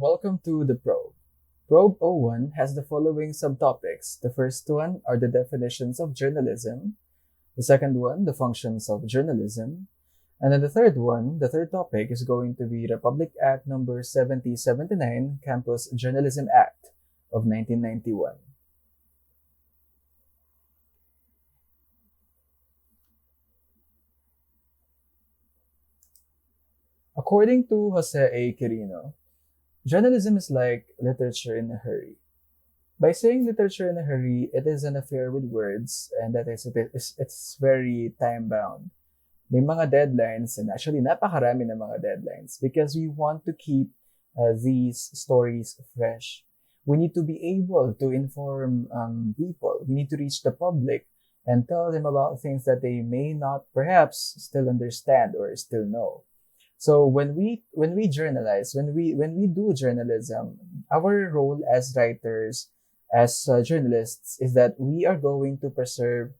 Welcome to the Probe. Probe 01 has the following subtopics. The first one are the definitions of journalism. The second one, the functions of journalism. And then the third topic is going to be Republic Act number 7079, Campus Journalism Act of 1991. According to Jose A. Quirino, journalism is like literature in a hurry. By saying literature in a hurry, it is an affair with words, and that is, it's very time-bound. May mga deadlines, and actually napakarami na mga deadlines, because we want to keep these stories fresh. We need to be able to inform people. We need to reach the public and tell them about things that they may not perhaps still understand or still know. So when we journalize, when we do journalism, our role as writers, as journalists, is that we are going to preserve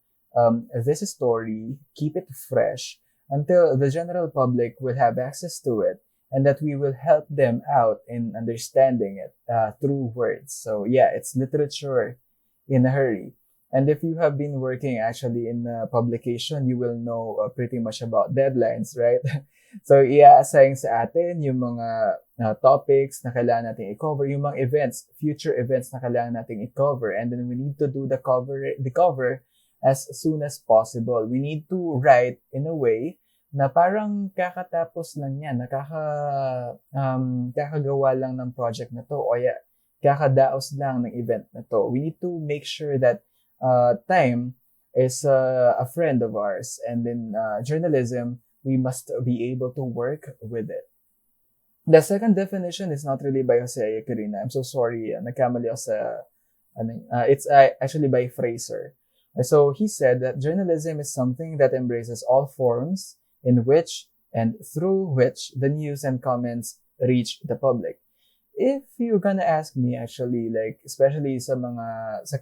this story, keep it fresh until the general public will have access to it, and that we will help them out in understanding it through words. So yeah, it's literature in a hurry. And if you have been working actually in publication, you will know pretty much about deadlines, right? So, i-assign sa atin yung mga topics na kailangan natin i-cover, yung mga events, future events na kailangan natin i-cover. And then we need to do the cover as soon as possible. We need to write in a way na parang kakatapos lang yan, kakagawa lang ng project na to, o kakadaos lang ng event na to. We need to make sure that time is a friend of ours. And in journalism, we must be able to work with it. The second definition is not really by Jose Quirino. I'm so sorry. Nagkamali ako sa, it's actually by Fraser. So he said that journalism is something that embraces all forms in which and through which the news and comments reach the public. If you're gonna ask me, actually, like, especially sa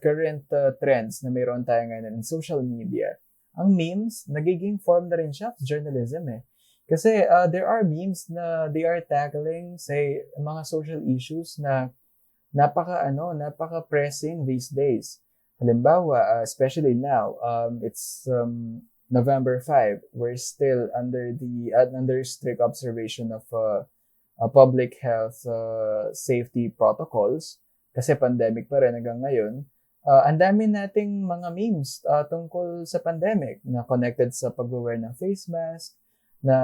current trends na mayroon tayo ngayon in social media, ang memes, nagiging form na rin siya of journalism eh. Kasi there are memes na they are tackling, say, mga social issues na napaka-pressing these days. Halimbawa, especially now, it's November 5. We're still under strict observation of public health safety protocols kasi pandemic pa rin hanggang ngayon. Ang dami nating mga memes tungkol sa pandemic na connected sa pag-wear ng face mask, na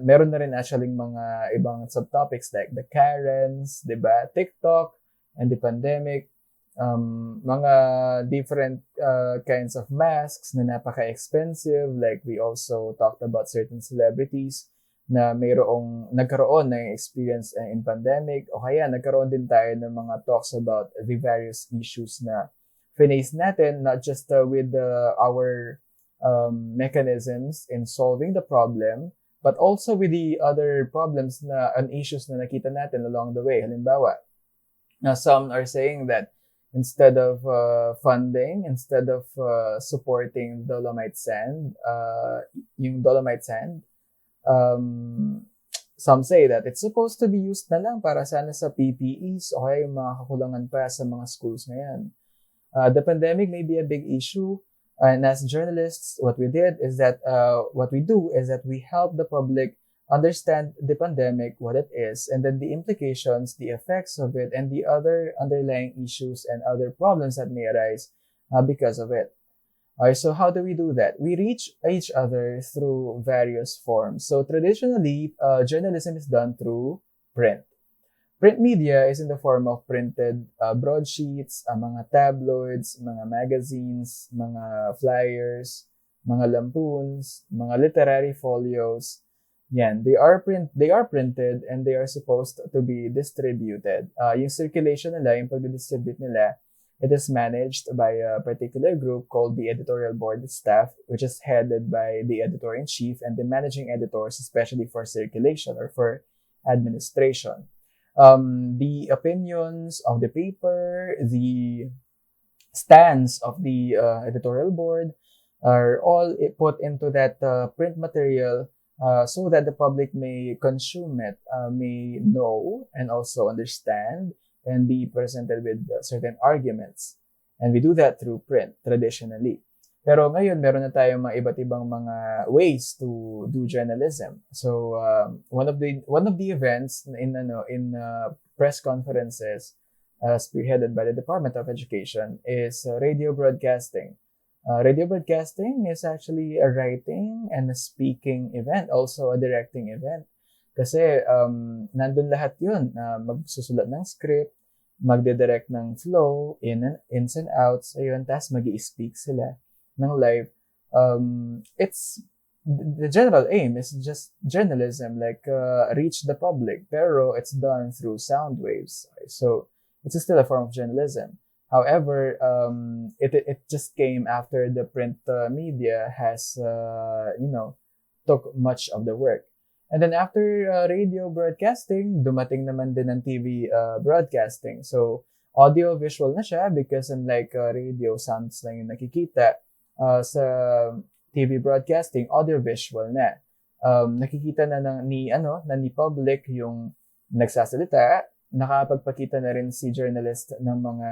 meron na rin actually mga ibang subtopics like the Karens, diba? TikTok and the pandemic, mga different kinds of masks na napaka-expensive. Like we also talked about certain celebrities na nagkaroon ng experience in pandemic, o kaya nagkaroon din tayo ng mga talks about the various issues na face natin, not just with our mechanisms in solving the problem, but also with the other problems and issues na nakita natin along the way. Halimbawa, some are saying that instead of funding, instead of supporting Dolomite Sand, some say that it's supposed to be used na lang para sana sa PPEs o kaya yung mga kakulangan pa sa mga schools ngayon. The pandemic may be a big issue, and as journalists, what we do is that we help the public understand the pandemic, what it is, and then the implications, the effects of it, and the other underlying issues and other problems that may arise because of it. Alright, so how do we do that? We reach each other through various forms. So traditionally, journalism is done through print. Print media is in the form of printed broadsheets, mga tabloids, mga magazines, mga flyers, mga lampoons, mga literary folios. Yan, they are printed and they are supposed to be distributed. Yung circulation nila, yung pag-distribute nila, it is managed by a particular group called the Editorial Board staff, which is headed by the editor-in-chief and the managing editors, especially for circulation or for administration. The opinions of the paper, the stance of the editorial board are all put into that print material so that the public may consume it, may know and also understand and be presented with certain arguments. And we do that through print traditionally. Pero ngayon, meron na tayong mga iba't ibang mga ways to do journalism. So, one of the events in press conferences spearheaded by the Department of Education is radio broadcasting. Radio broadcasting is actually a writing and a speaking event, also a directing event. Kasi nandun lahat yun. Magsusulat ng script, magde-direct ng flow, ins and outs, ayun, tas mag-i-speak sila ng live. It's the general aim is just journalism, like reach the public, pero it's done through sound waves. So it's still a form of journalism. However, it just came after the print media has took much of the work. And then after radio broadcasting, dumating naman din ng TV broadcasting. So audio-visual na siya because unlike radio, sounds lang yung nakikita. Sa TV broadcasting, audio-visual na. Nakikita na ni public yung nagsasalita. Nakapagpakita na rin si journalist ng mga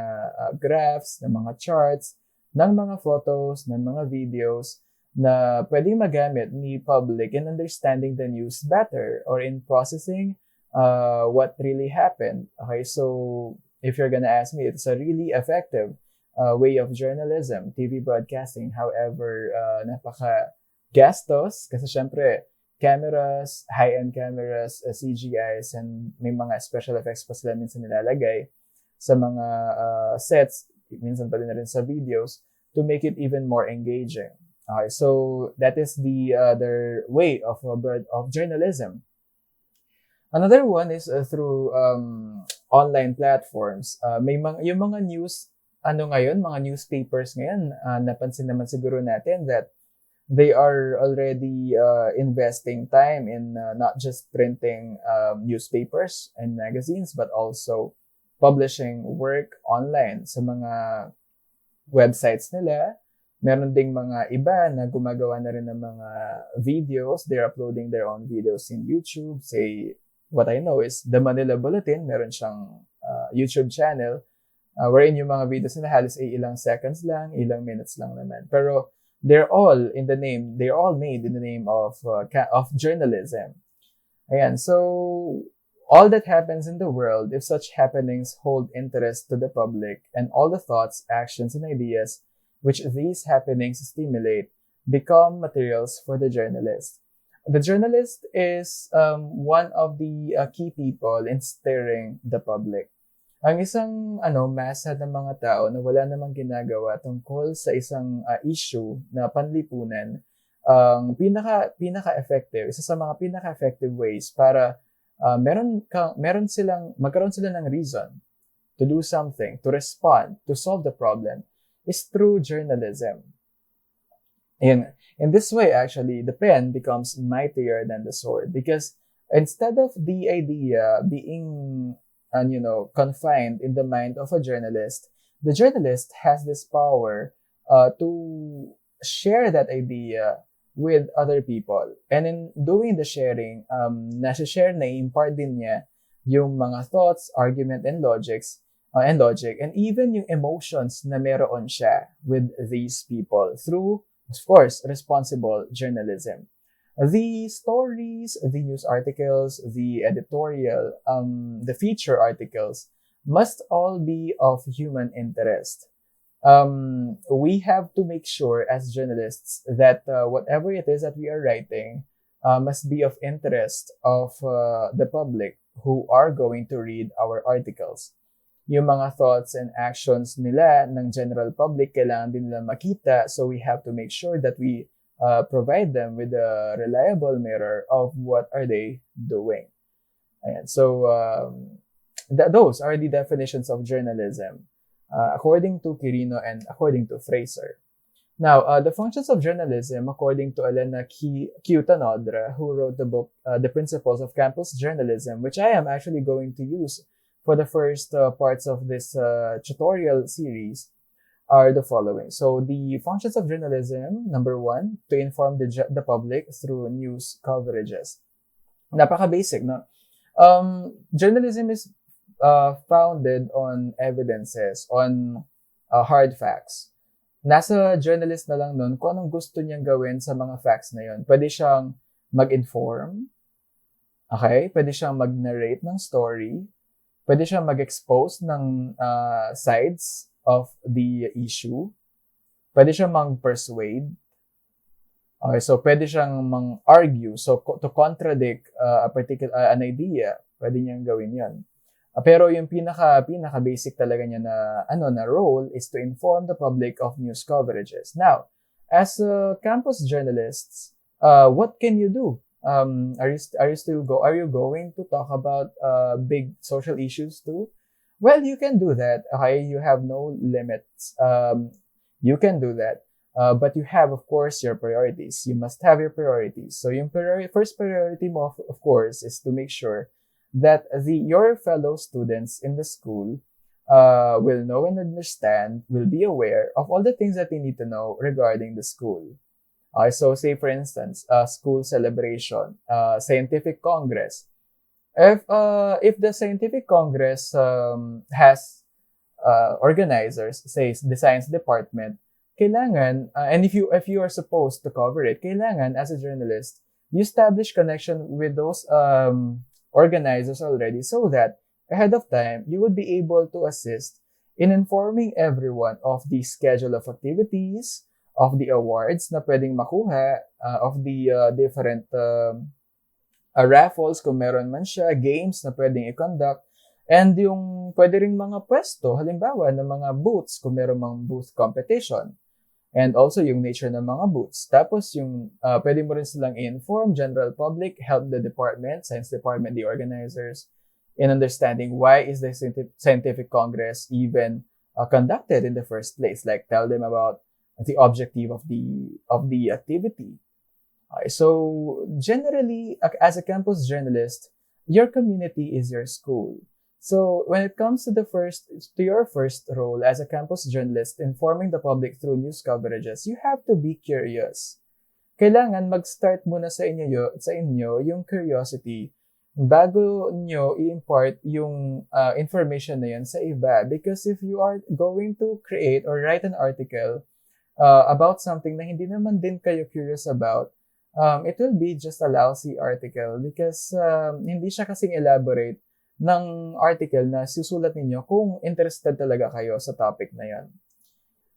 graphs, ng mga charts, ng mga photos, ng mga videos na pwedeng magamit ni public in understanding the news better or in processing what really happened. Okay, so if you're gonna ask me, it's a really effective way of journalism, TV broadcasting. However, napaka-gastos kasi syempre, cameras, high-end cameras, CGIs, and may mga special effects pa sila minsan nilalagay sa mga sets, minsan pa rin sa videos, to make it even more engaging. Okay, so that is the other way of journalism. Another one is through online platforms. Yung mga news, mga newspapers ngayon, napansin naman siguro natin that they are already investing time in not just printing newspapers and magazines, but also publishing work online sa mga websites nila. Meron ding mga iba na gumagawa na rin ng mga videos. They're uploading their own videos in YouTube. Say, what I know is The Manila Bulletin, meron siyang YouTube channel wherein yung mga videos nila halos ay ilang seconds lang, ilang minutes lang naman. Pero they're all made in the name of journalism. Ayan, so all that happens in the world, if such happenings hold interest to the public, and all the thoughts, actions, and ideas which these happenings stimulate become materials for the journalist. The journalist is one of the key people in steering the public. Ang isang masa ng mga tao na wala namang ginagawa tungkol sa isang issue na panlipunan, ang pinaka-effective, isa sa mga pinaka-effective ways para magkaroon sila ng reason to do something, to respond, to solve the problem, is through journalism. And in this way, actually, the pen becomes mightier than the sword because instead of the idea being confined in the mind of a journalist, the journalist has this power to share that idea with other people. And in doing the sharing, nasi-share na impart din niya yung mga thoughts, argument, and logic, and even yung emotions na meron siya with these people through, of course, responsible journalism. The stories, the news articles, the editorial, the feature articles must all be of human interest. We have to make sure as journalists that whatever it is that we are writing must be of interest of the public who are going to read our articles. Yung mga thoughts and actions nila ng general public kailangan din nila makita, so we have to make sure that we provide them with a reliable mirror of what are they doing. And so those are the definitions of journalism according to Quirino and according to Fraser. Now, the functions of journalism, according to Elena Q. Tanodra, who wrote the book, The Principles of Campus Journalism, which I am actually going to use for the first parts of this tutorial series. are the following. So the functions of journalism, number one, to inform the public through news coverages. Napaka-basic, no? Journalism is founded on evidences, on hard facts. Nasa journalist na lang nun kung anong gusto niyang gawin sa mga facts na yun. Pwede siyang mag-inform, okay? Pwede siyang mag-narrate ng story, pwede siyang mag-expose ng sides of the issue, pwede siyang mag-persuade, okay? So, pwede siyang mag-argue, so to contradict a particular an idea, pwede niyang gawin yan. Pero yung pinaka-basic talaga niya na role is to inform the public of news coverages. Now, as campus journalists, what can you do? Are you going to talk about big social issues too? Well, you can do that. Okay, you have no limits. You can do that. But you have, of course, your priorities. You must have your priorities. So yung first priority mo, of course, is to make sure that your fellow students in the school will know and understand, will be aware of all the things that they need to know regarding the school. So say for instance, school celebration, scientific congress. If the scientific congress has organizers, say the science department, kailangan, and if you are supposed to cover it, kailangan as a journalist, you establish connection with those organizers already so that ahead of time, you would be able to assist in informing everyone of the schedule of activities, of the awards na pwedeng makuha, of the different raffles kung meron man siya, games na pwedeng i-conduct, and yung pwede ring mga pwesto, halimbawa ng mga booths kung meron mang booth competition. And also yung nature ng mga booths. Tapos yung pwede mo rin silang inform general public, help the department, science department, the organizers in understanding why is the scientific congress even conducted in the first place. Like tell them about the objective of the activity. So generally, as a campus journalist, your community is your school. So when it comes to your first role as a campus journalist, informing the public through news coverages, you have to be curious. Kailangan mag-start muna sa inyo yung curiosity bago nyo i-impart yung information na yan sa iba. Because if you are going to create or write an article about something na hindi naman din kayo curious about, it will be just a lousy article because hindi siya kasing elaborate ng article na susulat ninyo kung interested talaga kayo sa topic na yan.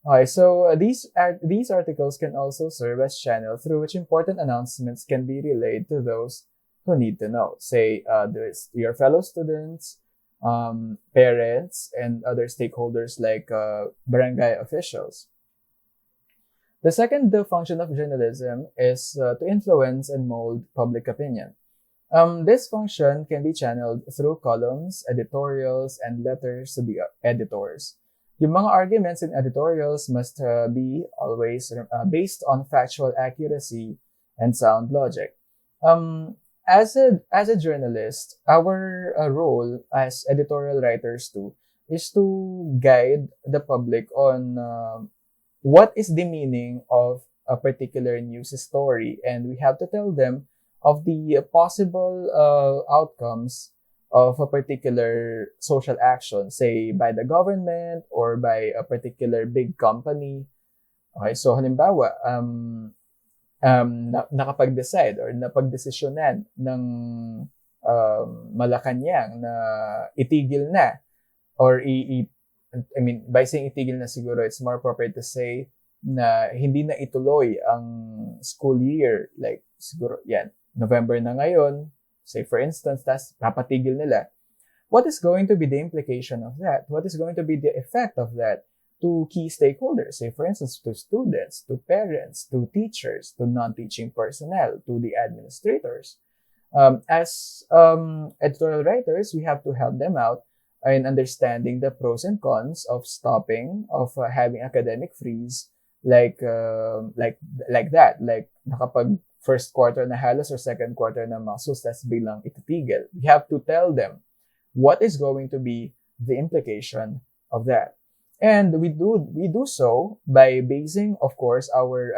Okay, so these articles can also serve as channel through which important announcements can be relayed to those who need to know. Say, your fellow students, parents, and other stakeholders like barangay officials. The second function of journalism is to influence and mold public opinion. This function can be channeled through columns, editorials, and letters to the editors. Yung mga arguments in editorials must be always based on factual accuracy and sound logic. As a journalist, our role as editorial writers too is to guide the public on what is the meaning of a particular news story, and we have to tell them of the possible outcomes of a particular social action, say by the government or by a particular big company. Okay, so halimbawa, nakapag-decide or napag-desisyonan ng Malacanang na itigil na or by saying itigil na siguro, it's more appropriate to say na hindi na ituloy ang school year, like siguro yan, November na ngayon, say for instance, tas papatigil nila. What is going to be the implication of that? What is going to be the effect of that to key stakeholders? Say for instance, to students, to parents, to teachers, to non-teaching personnel, to the administrators. As editorial writers, we have to help them out in understanding the pros and cons of stopping, of having academic freeze, like that, like nakapag first quarter na halos or second quarter na masus, tas bilang ititigil. We have to tell them what is going to be the implication of that. And we do so by basing, of course, our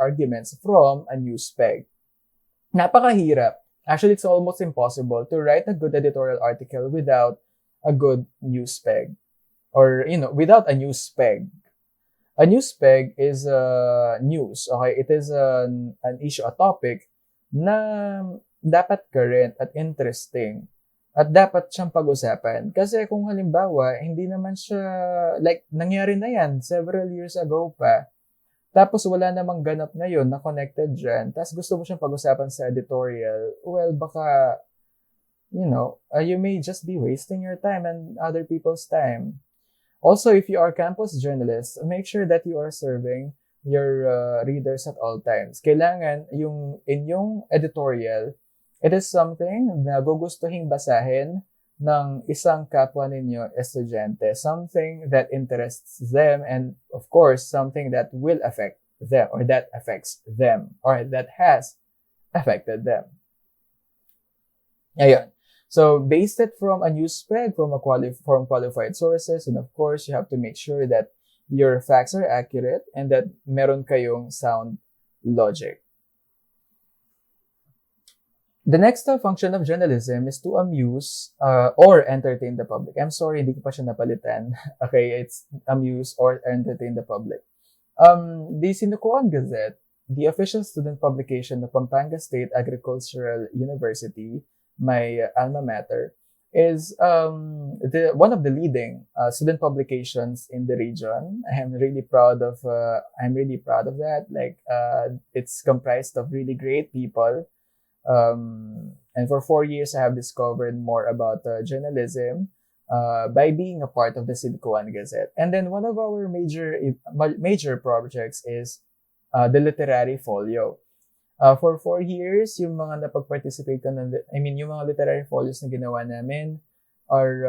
arguments from a news peg. Napakahirap. Actually, it's almost impossible to write a good editorial article without a good news peg, or without a news peg. A news peg is news. Okay, it is an issue, a topic na dapat current at interesting. At dapat siyang pag-usapan. Kasi kung halimbawa, hindi naman siya, like, nangyari na yan several years ago pa. Tapos wala namang ganap ngayon na connected dyan. Tapos gusto mo siyang pag-usapan sa editorial. Well, baka, you may just be wasting your time and other people's time. Also, if you are campus journalists, make sure that you are serving your readers at all times. Kailangan yung inyong editorial, it is something na gugustuhin basahin ng isang kapwa ninyo estudyante. Something that interests them, and of course, something that will affect them, or that affects them, or that has affected them. Ayun. So, based it from a news peg, from qualified sources, and of course, you have to make sure that your facts are accurate and that meron kayong sound logic. The next function of journalism is to amuse or entertain the public. I'm sorry, hindi ko pa siya napalitan. Okay, it's amuse or entertain the public. The Sinukuan Gazette, the official student publication of Pampanga State Agricultural University, my alma mater, is one of the leading student publications in the region. I'm really proud of that. Like, it's comprised of really great people. And for 4 years, I have discovered more about journalism by being a part of the Sinukuan Gazette. And then one of our major projects is the Literary Folio. For 4 years, yung mga napag-participate yung mga literary folios na ginawa namin are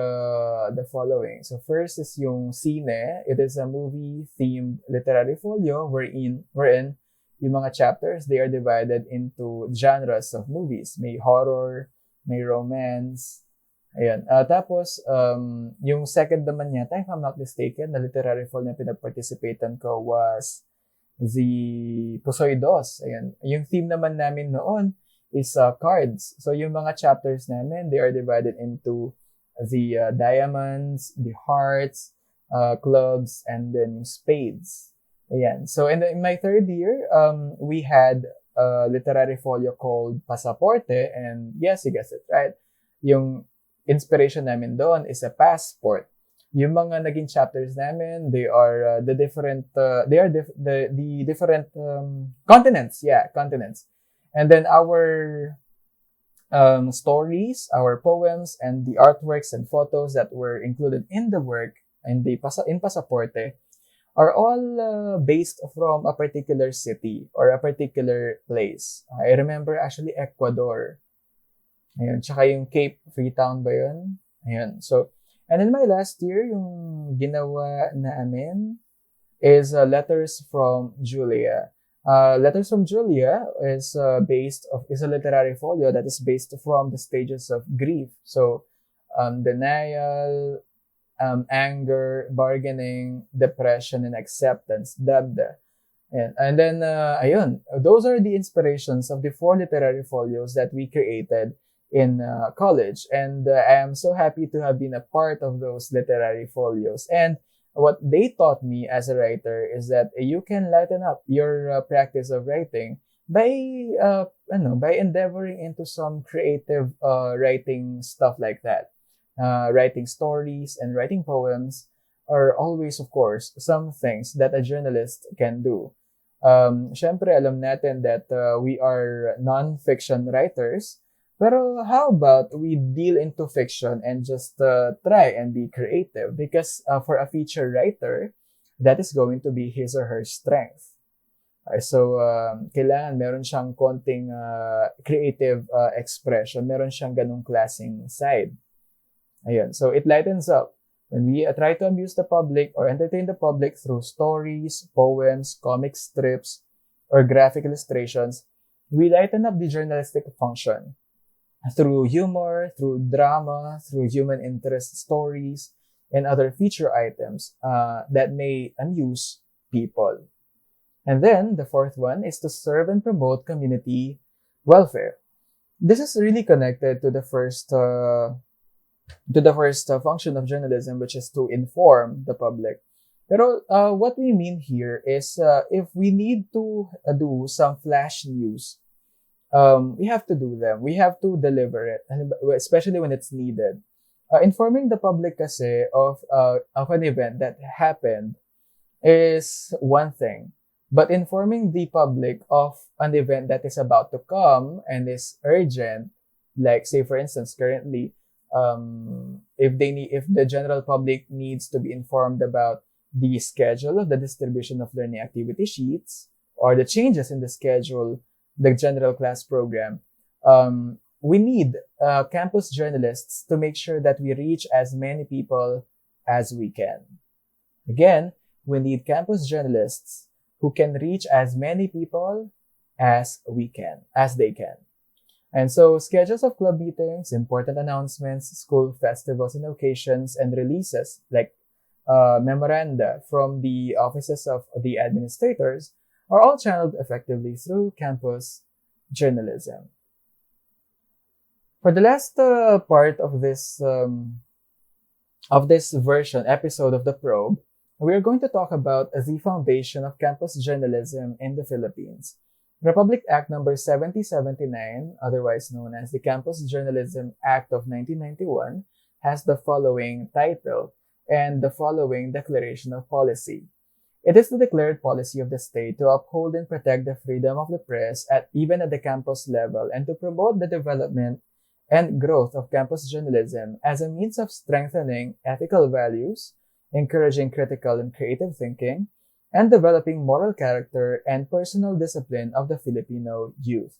the following. So first is yung Cine. It is a movie-themed literary folio wherein yung mga chapters, they are divided into genres of movies. May horror, may romance. Ayan. Tapos, yung second naman yata, if I'm not mistaken, na literary folio na pinag-participatean ko was the Pusoy Dos. Ayan. Yung theme naman namin noon is cards. So, yung mga chapters namin, they are divided into the diamonds, the hearts, clubs, and then yung spades. Ayan. So, in my third year, we had a literary folio called Pasaporte, and yes, you guessed it, right? Yung inspiration namin doon is a passport. Yung mga naging chapters namin, they are the different continents. Yeah, continents. And then our stories, our poems, and the artworks and photos that were included in the work in Pasaporte are all based from a particular city or a particular place. I remember actually Ecuador. Ayun, tsaka yung Cape, Freetown ba yun? Ayun, so, and in my last year, yung ginawa namin is Letters from Julia. Letters from Julia is a literary folio that is based from the stages of grief. So, denial, anger, bargaining, depression, and acceptance, dabda. And then, ayun, those are the inspirations of the 4 literary folios that we created in college. And I am so happy to have been a part of those literary folios. And what they taught me as a writer is that you can lighten up your practice of writing by endeavoring into some creative writing stuff like that. Writing stories and writing poems are always, of course, some things that a journalist can do. Syempre, alam natin that we are non-fiction writers, pero how about we deal into fiction and just try and be creative? Because for a feature writer, that is going to be his or her strength. So, kailangan meron siyang konting creative expression, meron siyang ganung klaseng side. Ayan. So, it lightens up. When we try to amuse the public or entertain the public through stories, poems, comic strips, or graphic illustrations, we lighten up the journalistic function through humor, through drama, through human interest stories, and other feature items that may amuse people. And then the fourth one is to serve and promote community welfare. This is really connected to the first function of journalism, which is to inform the public. Pero what we mean here is if we need to do some flash news, we have to do them. We have to deliver it, and especially when it's needed. Informing the public kasi of an event that happened is one thing. But informing the public of an event that is about to come and is urgent, like say for instance, currently, if the general public needs to be informed about the schedule of the distribution of learning activity sheets or the changes in the schedule, the general class program, we need campus journalists to make sure that we reach as many people as we can. Again, we need campus journalists who can reach as many people as they can. And so schedules of club meetings, important announcements, school festivals and occasions, and releases like memoranda from the offices of the administrators are all channeled effectively through campus journalism. For the last part of this episode of The Probe, we are going to talk about the foundation of campus journalism in the Philippines. Republic Act number 7079, otherwise known as the Campus Journalism Act of 1991, has the following title and the following declaration of policy. It is the declared policy of the state to uphold and protect the freedom of the press even at the campus level, and to promote the development and growth of campus journalism as a means of strengthening ethical values, encouraging critical and creative thinking, and developing moral character and personal discipline of the Filipino youth.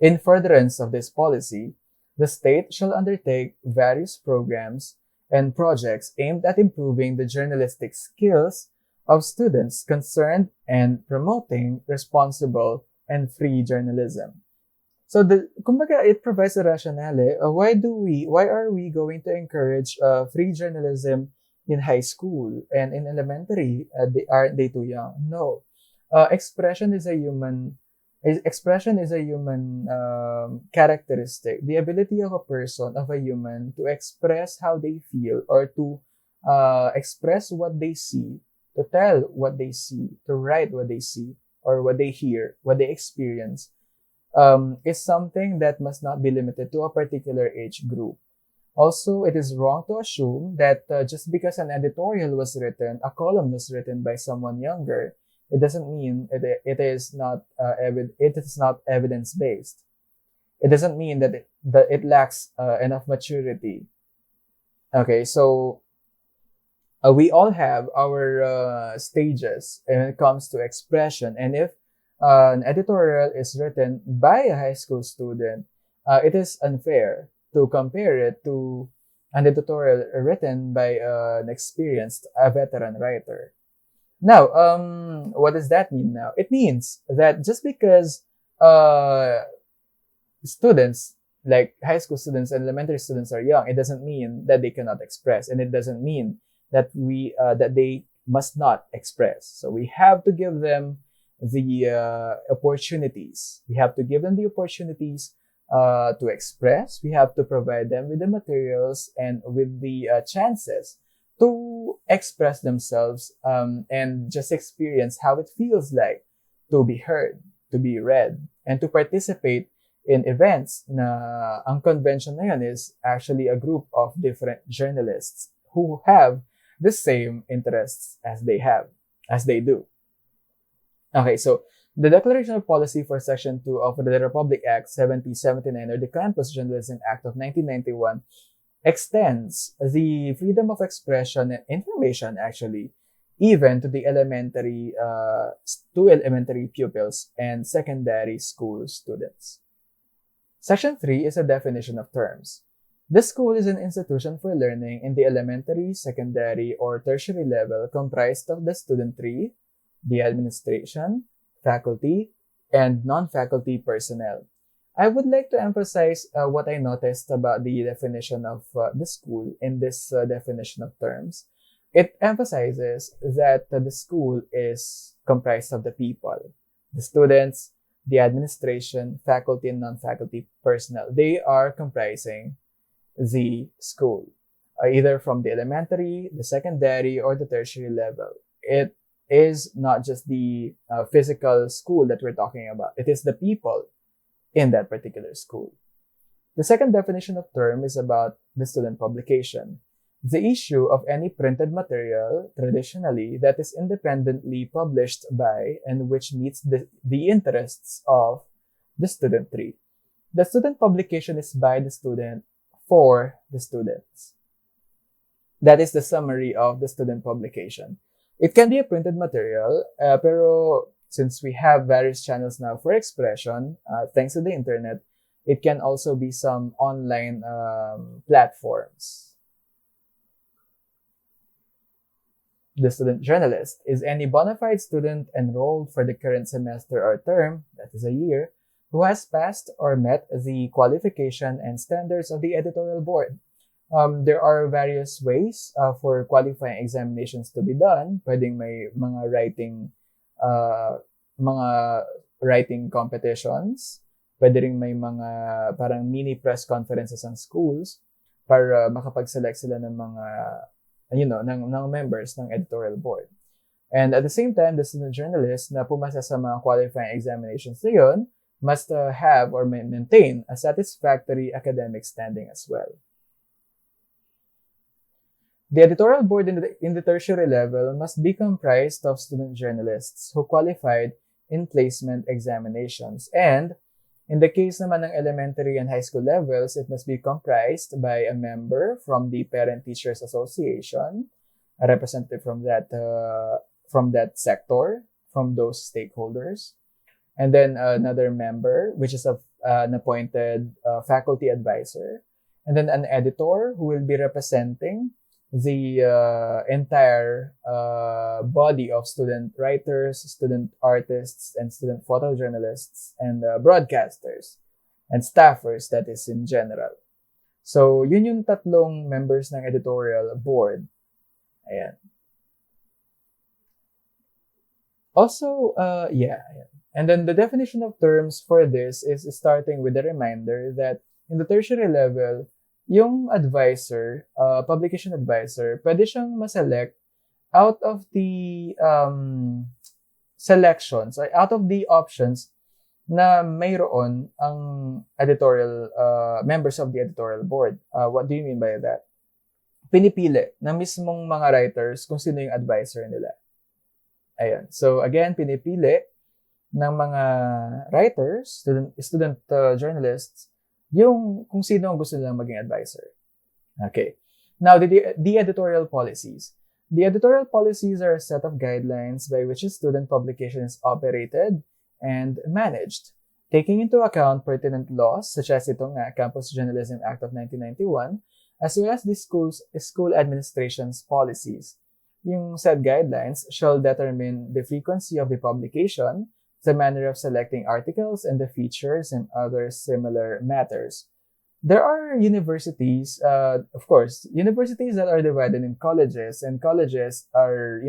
In furtherance of this policy, the state shall undertake various programs and projects aimed at improving the journalistic skills of students concerned and promoting responsible and free journalism. So, kumbaga, it provides a rationale. Why are we going to encourage free journalism in high school and in elementary? Aren't they too young? No. Expression is a human characteristic. The ability of a human to express how they feel, or to express what they see, to tell what they see, to write what they see, or what they hear, what they experience, is something that must not be limited to a particular age group. Also, it is wrong to assume that just because an editorial was written, a column was written by someone younger, it doesn't mean it is not evidence-based. It doesn't mean that it lacks enough maturity. Okay, so we all have our stages when it comes to expression, and if an editorial is written by a high school student, it is unfair to compare it to an editorial written by a veteran writer. Now, what does that mean now? It means that just because students, like high school students and elementary students, are young, it doesn't mean that they cannot express, and it doesn't mean that they must not express. So we have to give them the opportunities. We have to give them the opportunities to express. We have to provide them with the materials and with the chances to express themselves and just experience how it feels like to be heard, to be read, and to participate in events na ang convention na yun is actually a group of different journalists who have the same interests as they do. Okay, so the Declaration of Policy for Section 2 of the Republic Act 7079, or the Campus Journalism Act of 1991, extends the freedom of expression and information, actually, even to the elementary pupils and secondary school students. Section 3 is a definition of terms. The school is an institution for learning in the elementary, secondary, or tertiary level comprised of the studentry, the administration, faculty, and non-faculty personnel. I would like to emphasize what I noticed about the definition of the school in this definition of terms. It emphasizes that the school is comprised of the people, the students, the administration, faculty, and non-faculty personnel. They are comprising the school, either from the elementary, the secondary, or the tertiary level. It is not just the physical school that we're talking about. It is the people in that particular school. The second definition of term is about the student publication. The issue of any printed material, traditionally, that is independently published by and which meets the interests of the student tree. The student publication is by the student for the students. That is the summary of the student publication. It can be a printed material, pero since we have various channels now for expression, thanks to the internet, it can also be some online platforms. The student journalist is any bona fide student enrolled for the current semester or term, that is a year, who has passed or met the qualification and standards of the editorial board. There are various ways for qualifying examinations to be done. Pwedeng may mga writing competitions. Pwede rin may mga parang mini press conferences ang schools para makapag-select sila ng mga ng members ng editorial board. And at the same time, the student journalist na pumasa sa mga qualifying examinations na yun must have or maintain a satisfactory academic standing as well. The editorial board in the tertiary level must be comprised of student journalists who qualified in placement examinations. And in the case naman ng elementary and high school levels, it must be comprised by a member from the Parent Teachers Association, a representative from that sector, from those stakeholders, and then another member, which is an appointed faculty advisor, and then an editor who will be representing the entire body of student writers, student artists, and student photojournalists, and broadcasters, and staffers, that is in general. So, yun yung tatlong members ng editorial board. Ayan. Also, ayan. And then the definition of terms for this is starting with a reminder that in the tertiary level, yung advisor, publication advisor, pwede siyang ma-select out of the selections, out of the options na mayroon ang editorial, members of the editorial board. What do you mean by that? Pinipili ng mismong mga writers kung sino yung advisor nila. Ayan. So, again, pinipili ng mga writers, student journalists, yung kung sino ang gusto nilang maging advisor. Okay. Now, the editorial policies. The editorial policies are a set of guidelines by which a student publication is operated and managed, taking into account pertinent laws such as ito nga, Campus Journalism Act of 1991, as well as the school administration's policies. Yung said guidelines shall determine the frequency of the publication, the manner of selecting articles, and the features and other similar matters. There are universities, of course, universities that are divided in colleges, and colleges are,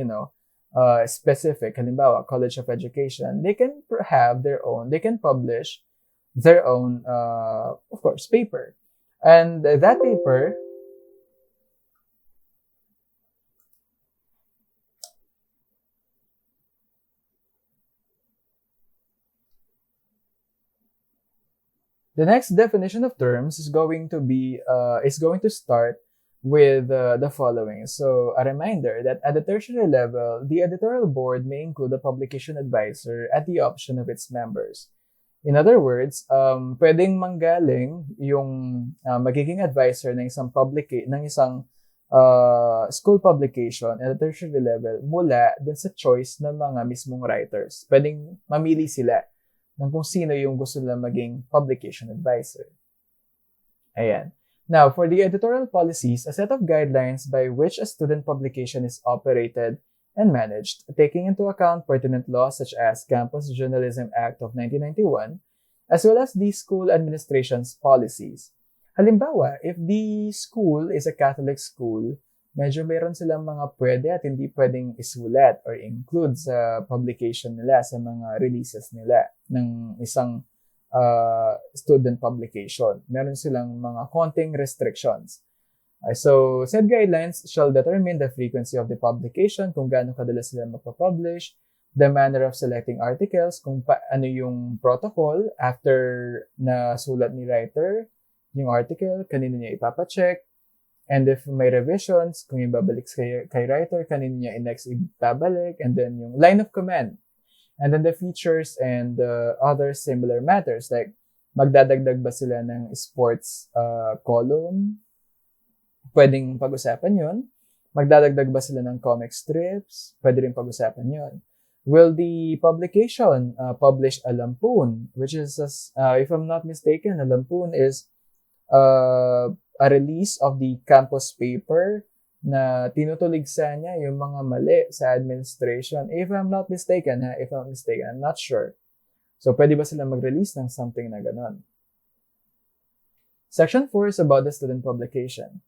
specific. Halimbawa, College of Education, they can have their own, they can publish their own, of course, paper. And that paper, the next definition of terms is going to start with the following. So, a reminder that at the tertiary level, the editorial board may include a publication advisor at the option of its members. In other words, pwedeng manggaling yung magiging advisor ng isang school publication at the tertiary level mula dun sa choice ng mga mismong writers. Pwedeng mamili sila ng kung sino yung gusto nila maging publication advisor. Ayan. Now, for the editorial policies, a set of guidelines by which a student publication is operated and managed, taking into account pertinent laws such as Campus Journalism Act of 1991, as well as the school administration's policies. Halimbawa, if the school is a Catholic school, medyo mayroon silang mga pwede at hindi pwedeng isulat or include sa publication nila, sa mga releases nila ng isang student publication. Meron silang mga konting restrictions. So, said guidelines shall determine the frequency of the publication, kung gaano kadalas sila magpa-publish, the manner of selecting articles, kung ano yung protocol after na sulat ni writer, yung article, kanino niya ipapacheck, and if may revisions, kung ibabalik kay writer, kanino niya next ibabalik, and then yung line of command, and then the features and other similar matters, like magdadagdag ba sila ng sports column, pwedeng pag-usapan yun. Magdadagdag ba sila ng comic strips, pwede rin pag-usapan yun. Will the publication publish a lampoon, which is, if I'm not mistaken, a lampoon is a release of the campus paper na tinutuligsa niya yung mga mali sa administration. If I'm not mistaken, I'm not sure. So, pwede ba sila mag-release ng something na ganon? Section 4 is about the student publication.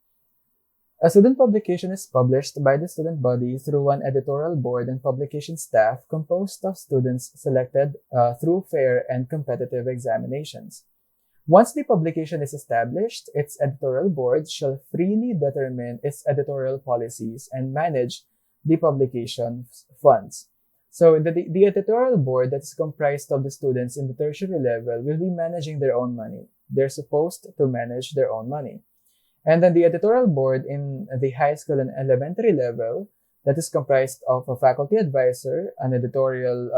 A student publication is published by the student body through an editorial board and publication staff composed of students selected through fair and competitive examinations. Once the publication is established, its editorial board shall freely determine its editorial policies and manage the publication funds. So the editorial board that is comprised of the students in the tertiary level will be managing their own money. They're supposed to manage their own money. And then the editorial board in the high school and elementary level that is comprised of a faculty advisor, an editorial,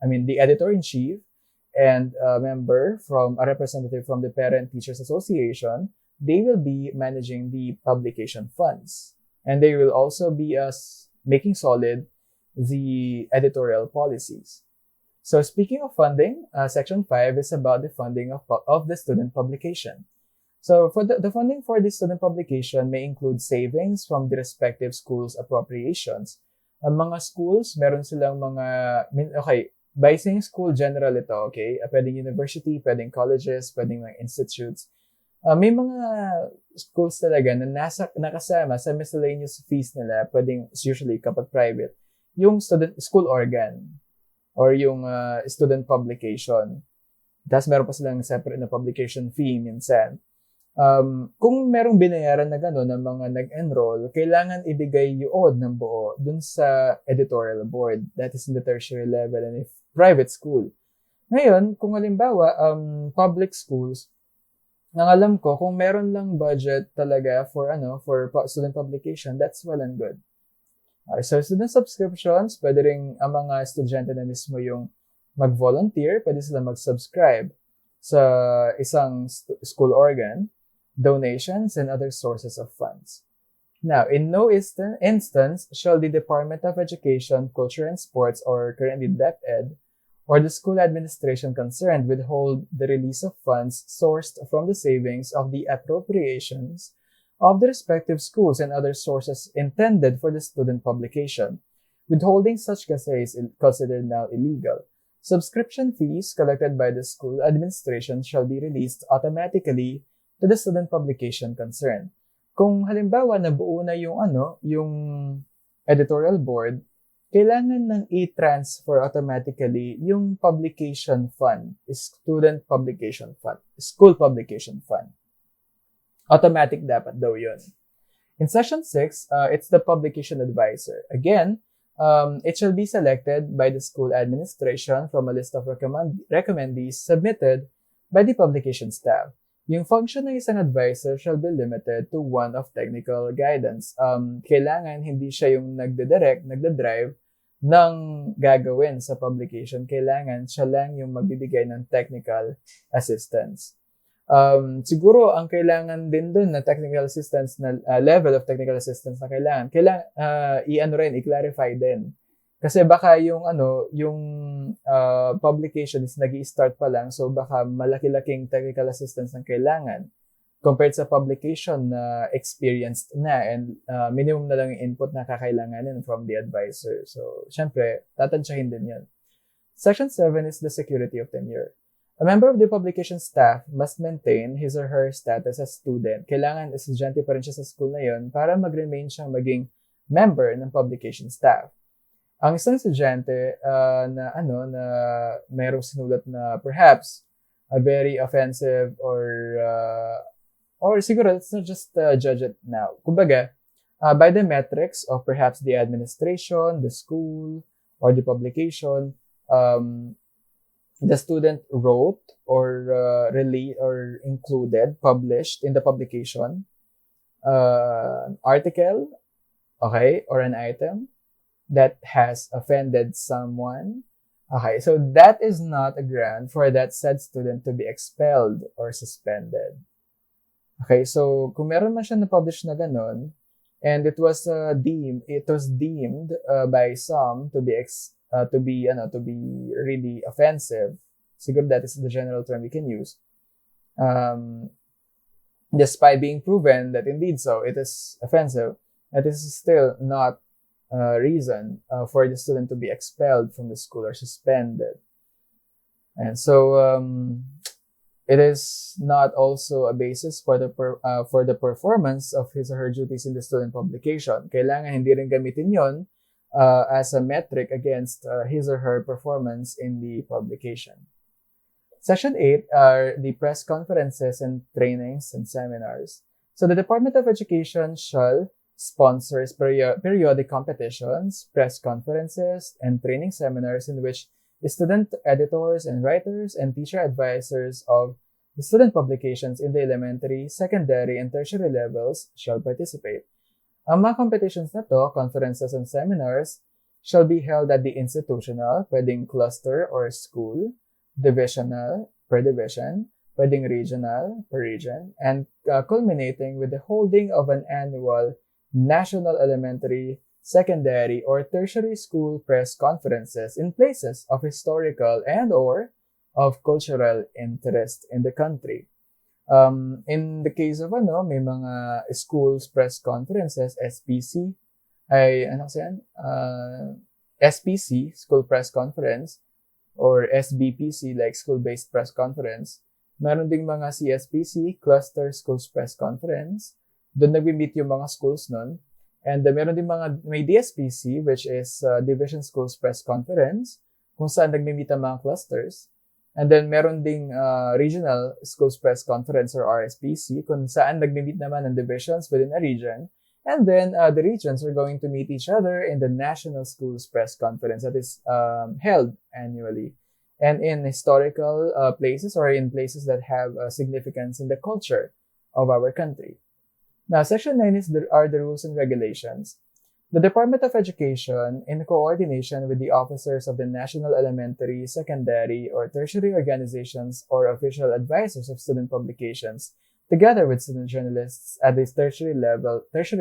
the editor-in-chief, and a member from a representative from the Parent Teachers Association, they will be managing the publication funds. And they will also be making solid the editorial policies. So speaking of funding, Section 5 is about the funding of the student publication. So for the funding for the student publication may include savings from the respective schools' appropriations. Ang mga schools, meron silang by saying school, general ito, okay? Pwedeng university, pwedeng colleges, pwedeng mga institutes. May mga schools talaga na nakasama sa miscellaneous fees nila, pwedeng, usually kapag private, yung school organ or yung student publication. Tapos meron pa silang separate na publication fee minsan. Kung merong binayaran na gano'n ng mga nag-enroll, kailangan ibigay yun ng buo dun sa editorial board. That is in the tertiary level and if private school. Ngayon, kung halimbawa, public schools, nang alam ko, kung meron lang budget talaga for student publication, that's well and good. So, student subscriptions, pwede rin ang mga estudyante na mismo yung mag-volunteer, pwede sila mag-subscribe sa isang school organ, donations, and other sources of funds. Now, in no instance shall the Department of Education, Culture, and Sports, or currently DepEd, or the school administration concerned withhold the release of funds sourced from the savings of the appropriations of the respective schools and other sources intended for the student publication. Withholding such kasi is considered now illegal. Subscription fees collected by the school administration shall be released automatically to the student publication concerned. Kung halimbawa nabuo na yung editorial board, kailangan nang i-transfer automatically yung publication fund, student publication fund, school publication fund. Automatic dapat daw yun. In Section 6, it's the publication advisor. Again, it shall be selected by the school administration from a list of recommendees submitted by the publication staff. Yung function ng isang advisor shall be limited to one of technical guidance. Kailangan hindi siya yung nagde-drive ng gagawin sa publication. Kailangan siya lang yung magbibigay ng technical assistance. Siguro ang kailangan din dun na technical assistance na level of technical assistance na kailangan i-clarify din. Kasi baka yung publication is nag-i-start pa lang, so baka malaki-laking technical assistance ang kailangan compared sa publication na experienced na and minimum na lang yung input na kakailanganin from the advisor. So, syempre, tatansyahin din yun. Section 7 is the security of tenure. A member of the publication staff must maintain his or her status as student. Kailangan estudyante pa rin siya sa school na yun para mag-remain siyang maging member ng publication staff. Ang isang estudyante na mayroong sinulat na perhaps a very offensive or siguro let's not just judge it now. Kumbaga, by the metrics of perhaps the administration, the school, or the publication, the student wrote or published in the publication an article, okay, or an item that has offended someone. Okay, so that is not a ground for that said student to be expelled or suspended. Okay, so kung meron man siya na-publish na ganun, and it was deemed by some to be really offensive. Siguro that is the general term we can use. Despite being proven that indeed so, it is offensive, that is still not a reason for the student to be expelled from the school or suspended. And so it is not also a basis for the performance of his or her duties in the student publication. Kailangan hindi rin gamitin yon as a metric against his or her performance in the publication. Section 8 are the press conferences and trainings and seminars. So the Department of Education shall sponsor periodic competitions, press conferences, and training seminars in which student editors and writers and teacher advisors of the student publications in the elementary, secondary, and tertiary levels shall participate. Ang mga competitions na to, conferences and seminars, shall be held at the institutional, pwedeng cluster or school, divisional, per division, pwedeng regional, per region, and culminating with the holding of an annual national elementary, secondary, or tertiary school press conferences in places of historical and or of cultural interest in the country. In the case of may mga schools press conferences, SPC, SPC, School Press Conference, or SBPC, like School-Based Press Conference. Meron ding mga CSPC, Cluster Schools Press Conference. Doon nag-meet yung mga schools nun. And meron din may DSPC, which is Division Schools Press Conference, kung saan nag-meet ang mga clusters. And then meron ding Regional Schools Press Conference, or RSPC, kung saan nag-meet naman ang divisions within a region. And then the regions are going to meet each other in the National Schools Press Conference that is held annually. And in historical places, or in places that have significance in the culture of our country. Now, Section 9 are the rules and regulations. The Department of Education, in coordination with the officers of the National Elementary, Secondary, or Tertiary organizations or official advisors of student publications, together with student journalists at the tertiary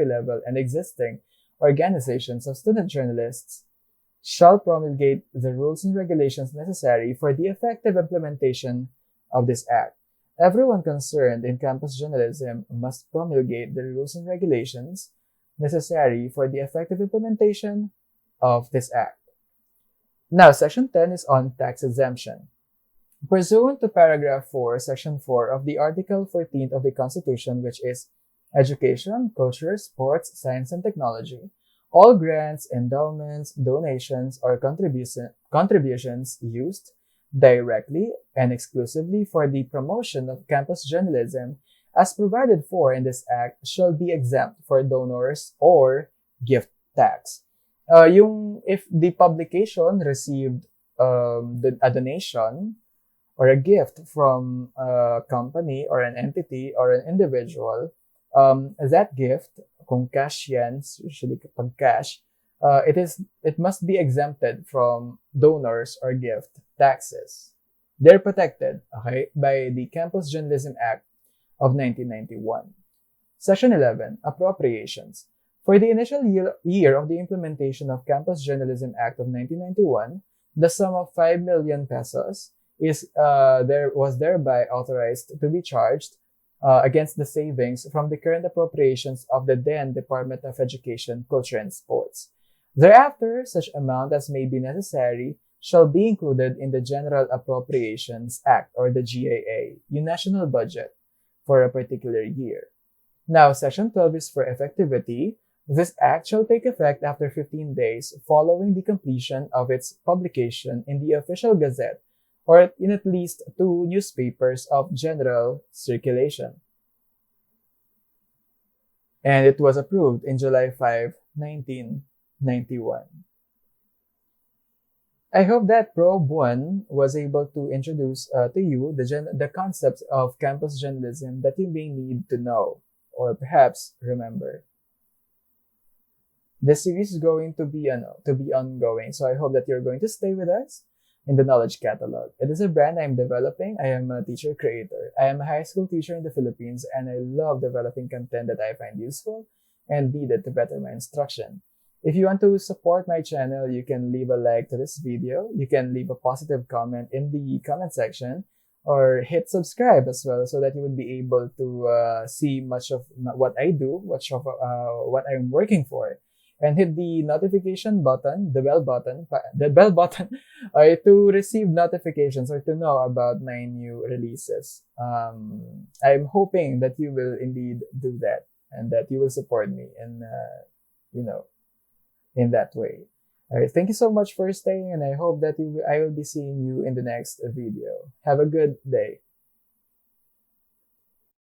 level and existing organizations of student journalists, shall promulgate the rules and regulations necessary for the effective implementation of this Act. Everyone concerned in campus journalism must promulgate the rules and regulations necessary for the effective implementation of this Act. Now, Section 10 is on tax exemption. Pursuant to Paragraph 4, Section 4 of the Article 14 of the Constitution, which is Education, Culture, Sports, Science, and Technology, all grants, endowments, donations, or contributions used directly and exclusively for the promotion of campus journalism as provided for in this Act shall be exempt for donors or gift tax. If the publication received a donation or a gift from a company or an entity or an individual, that gift, kung cash yan, usually kapag cash, it must be exempted from donors or gift taxes. They're protected, okay, by the Campus Journalism Act of 1991. Section 11, Appropriations. For the initial year of the implementation of Campus Journalism Act of 1991, the sum of 5 million pesos was thereby authorized to be charged against the savings from the current appropriations of the then Department of Education, Culture, and Sports. Thereafter, such amount as may be necessary shall be included in the General Appropriations Act, or the GAA, yung national budget for a particular year. Now, Section 12 is for effectivity. This act shall take effect after 15 days following the completion of its publication in the official gazette or in at least 2 newspapers of general circulation. And it was approved in July 5, 1991. I hope that Probe 1 was able to introduce to you the concepts of campus journalism that you may need to know or perhaps remember. This series is going to be ongoing, so I hope that you're going to stay with us in the Knowledge Catalog. It is a brand I'm developing. I am a teacher creator. I am a high school teacher in the Philippines, and I love developing content that I find useful and needed to better my instruction. If you want to support my channel, you can leave a like to this video. You can leave a positive comment in the comment section, or hit subscribe as well, so that you would be able to see much of what I do, what I'm working for. And hit the notification button, the bell button, to receive notifications or to know about my new releases. I'm hoping that you will indeed do that and that you will support me in that way. All right, thank you so much for staying, and I hope that I will be seeing you in the next video. Have a good day.